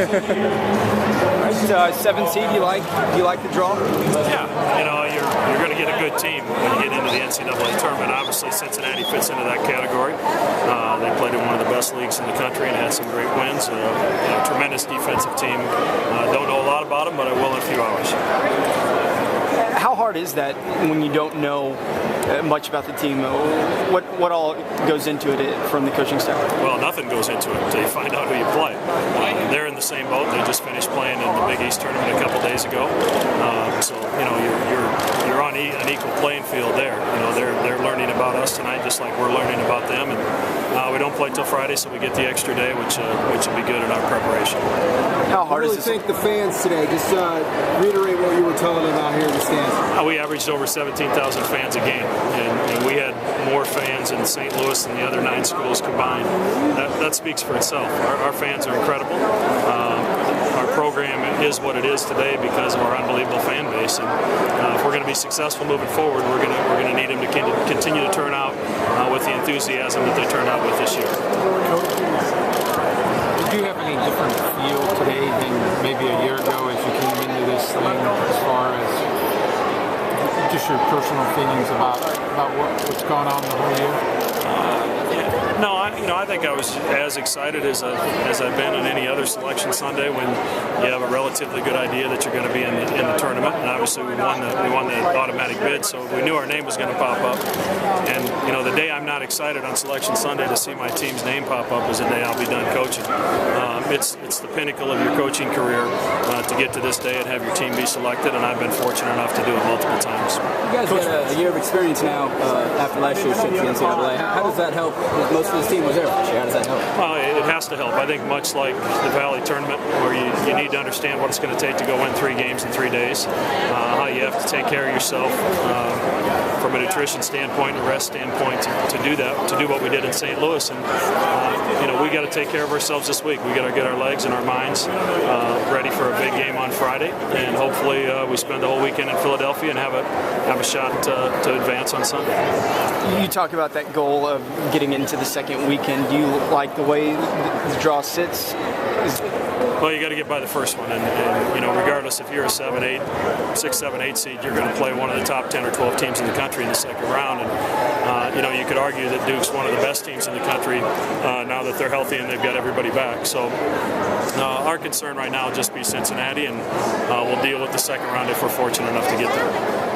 Right, 7 seed. You like the draw? Yeah, you're going to get a good team when you get into the NCAA tournament. Obviously, Cincinnati fits into that category. They played in one of the best leagues in the country and had some great wins. Tremendous defensive team. Don't know a lot about them, but I will in a few hours. How hard is that when you don't know much about the team? What all goes into it from the coaching staff? Well, nothing goes into it until you find out who you play. They're in the same boat. They just finished playing in the Big East tournament a couple days ago. So you're on an equal playing field there. They're learning about us tonight just like we're learning about them. And we don't play till Friday, so we get the extra day, which will be good in our preparation. How hard is it? Thank the fans today. Just reiterate what you were telling them out here in the stands. We averaged over 17,000 fans a game, and we had more fans in St. Louis than the other 9 schools combined. That speaks for itself. Our fans are incredible. Our program is what it is today because of our unbelievable fan base, and if we're going to be successful moving forward, we're going to need them to continue to turn out with the enthusiasm that they turned out with this year. Did you have any different feel today than maybe a year ago as you came into this thing, as far as just your personal feelings about what's gone on the whole year? No, I think I was as excited as I've been on any other selection Sunday when you have a relatively good idea that you're going to be in the tournament. And obviously we won the automatic bid, so we knew our name was going to pop up. And the day I'm not excited on selection Sunday to see my team's name pop up is the day I'll be done coaching. It's the pinnacle of your coaching career to get to this day and have your team be selected, and I've been fortunate enough to do it multiple times. You guys got a year of experience now after last year's trip to the NCAA. How does that help? Most of this team was there last year. How does that help? Well, it has to help. I think much like the Valley tournament, where you need to understand what it's going to take to go win 3 games in 3 days, how you have to take care of yourself from a nutrition standpoint and a rest standpoint to do that, to do what we did in St. Louis. And we got to take care of ourselves this week. We got to get our legs and our minds ready for a big game on Friday, and hopefully we spend the whole weekend in Philadelphia and have a shot to advance on Sunday. You talk about that goal of getting into the second weekend. Do you like the way the draw sits? Well, you got to get by the first one, and regardless if you're a 7-8, 6-7-8 seed, you're going to play one of the top 10 or 12 teams in the country in the second round. And you could argue that Duke's one of the best teams in the country now that they're healthy and they've got everybody back. So our concern right now will just be Cincinnati, and we'll deal with the second round if we're fortunate enough to get there.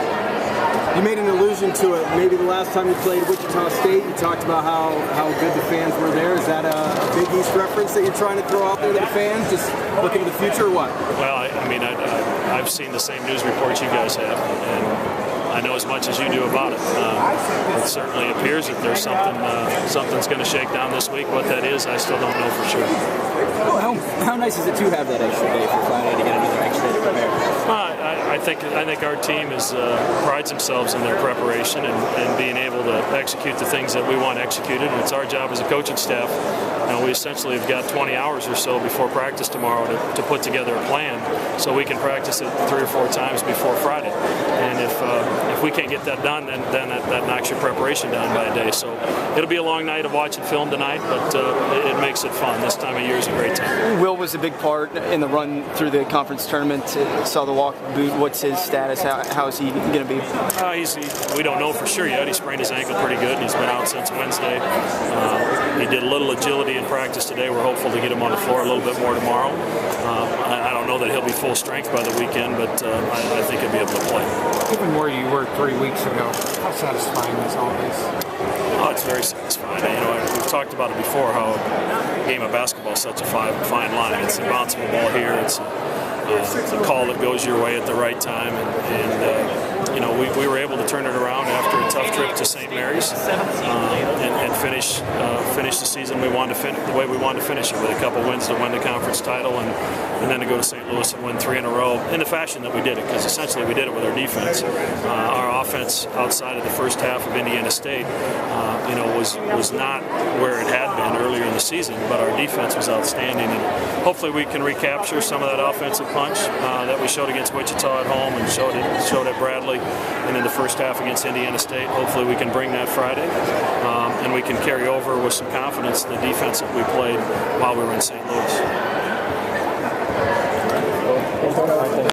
You made an allusion to it. Maybe the last time you played Wichita State, you talked about how good the fans were there. Is that a Big East reference that you're trying to throw out there to the fans? Just looking to the future or what? Well, I've seen the same news reports you guys have, and I know as much as you do about it. It certainly appears that there's something's going to shake down this week. What that is, I still don't know for sure. Well, how nice is it to have that extra day for Friday to get another extra day to prepare? I think our team prides themselves in their preparation and being able to execute the things that we want executed. And it's our job as a coaching staff. We essentially have got 20 hours or so before practice tomorrow to put together a plan so we can practice it 3 or 4 times before Friday. And if we can't get that done, then that knocks your preparation down by a day. So it'll be a long night of watching film tonight, but it makes it fun. This time of year is a great time. Will was a big part in the run through the conference tournament. Saw the walk boot. What's his status? How is he going to be? We don't know for sure yet. He sprained his ankle pretty good, and he's been out since Wednesday. He did a little agility in practice today. We're hopeful to get him on the floor a little bit more tomorrow. I don't know that he'll be full strength by the weekend, but I think he'll be able to play. Given where you were 3 weeks ago, how satisfying is all this? Oh, it's very satisfying. We've talked about it before, how a game of basketball is such a fine line. It's a bounceable ball here. It's a call that goes your way at the right time, and we were able to turn it around after a tough trip to St. Mary's and finish the season the way we wanted to finish it, with a couple wins to win the conference title and then to go to St. Louis and win 3 in a row in the fashion that we did it, because essentially we did it with our defense. Our offense outside of the first half of Indiana State was not where it had been earlier in the season, but our defense was outstanding, and hopefully we can recapture some of that offensive punch that we showed against Wichita at home and showed at Bradley and in the first half against Indiana State. Hopefully we can bring that Friday, and we can carry over with some confidence the defense that we played while we were in St. Louis.